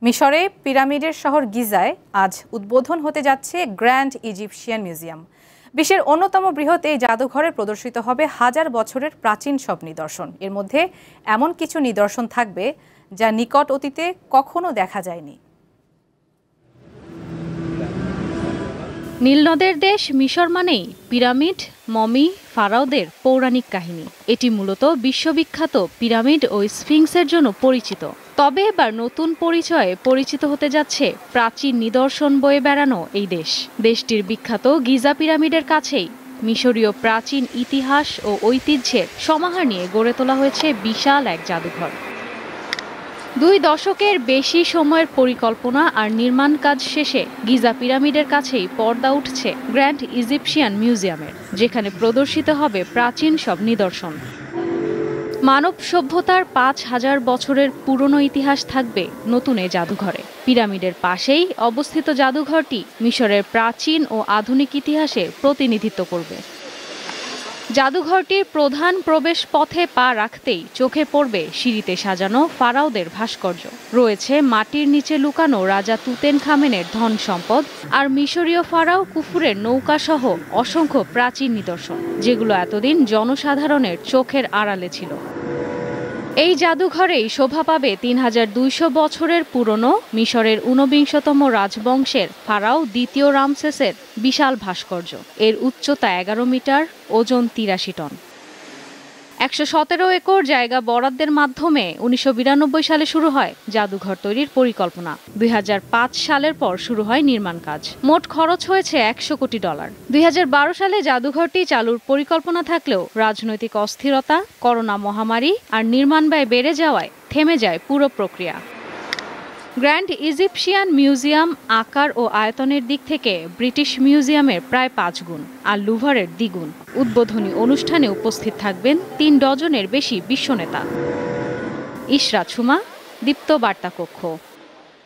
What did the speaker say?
মিশরে পিরামিডের শহর গিজায় আজ উদ্বোধন হতে যাচ্ছে গ্র্যান্ড ইজিপশিয়ান মিউজিয়াম। বিশ্বের অন্যতম বৃহৎ এই জাদুঘরে প্রদর্শিত হবে হাজার বছরের প্রাচীন সব নিদর্শন। এর মধ্যে এমন কিছু নিদর্শন থাকবে যা নিকট অতীতে কখনো দেখা যায়নি। নীলনদের দেশ মিশর মানেই পিরামিড, মমি, ফারাওদের পৌরাণিক কাহিনী। এটি মূলত বিশ্ববিখ্যাত পিরামিড ও স্ফিংসের জন্য পরিচিত। তবে এবার নতুন পরিচয়ে পরিচিত হতে যাচ্ছে প্রাচীন নিদর্শন বয়ে বেড়ানো এই দেশ। দেশটির বিখ্যাত গিজা পিরামিডের কাছেই মিশরীয় প্রাচীন ইতিহাস ও ঐতিহ্যের সমাহার নিয়ে গড়ে তোলা হয়েছে বিশাল এক জাদুঘর। 2 দশকের বেশি সময়ের পরিকল্পনা আর নির্মাণ কাজ শেষে গিজা পিরামিডের কাছেই পর্দা উঠছে গ্র্যান্ড ইজিপশিয়ান মিউজিয়ামের, যেখানে প্রদর্শিত হবে প্রাচীন সব নিদর্শন। মানব সভ্যতার 5000 বছরের পুরনো ইতিহাস থাকবে নতুন এই জাদুঘরে। পিরামিডের পাশেই অবস্থিত জাদুঘরটি মিশরের প্রাচীন ও আধুনিক ইতিহাসের প্রতিনিধিত্ব করবে। জাদুঘরটির প্রধান প্রবেশ পথে পা রাখতেই চোখে পড়বে সিঁড়িতে সাজানো ফারাওদের ভাস্কর্য। রয়েছে মাটির নিচে লুকানো রাজা তুতেনখামেনের ধন সম্পদ আর মিশরীয় ফারাও কুফুরের নৌকা সহ অসংখ্য প্রাচীন নিদর্শন, যেগুলো এতদিন জনসাধারণের চোখের আড়ালে ছিল। এই জাদুঘরেই শোভা পাবে 3200 বছরের পুরনো মিশরের 49তম রাজবংশের ফারাও দ্বিতীয় রামসেসের বিশাল ভাস্কর্য। এর উচ্চতা 11 মিটার, ওজন 83 টন। 117 একর জায়গা বরাদ্দের মাধ্যমে 1992 সালে শুরু হয় জাদুঘর তৈরির পরিকল্পনা। 2005 সালের পর শুরু হয় নির্মাণ কাজ। মোট খরচ হয়েছে $100 কোটি। 2012 সালে জাদুঘরটি চালুর পরিকল্পনা থাকলেও রাজনৈতিক অস্থিরতা, করোনা মহামারী আর নির্মাণ ব্যয় বেড়ে যাওয়ায় থেমে যায় পুরো প্রক্রিয়া। গ্র্যান্ড ইজিপশিয়ান মিউজিয়াম আকার ও আয়তনের দিক থেকে ব্রিটিশ মিউজিয়ামের প্রায় 5 গুণ আর লুভারের দ্বিগুণ। উদ্বোধনী অনুষ্ঠানে উপস্থিত থাকবেন 3 ডজনের বেশি বিশ্বনেতা। ইশরাত সুমা, দীপ্ত বার্তা কক্ষ।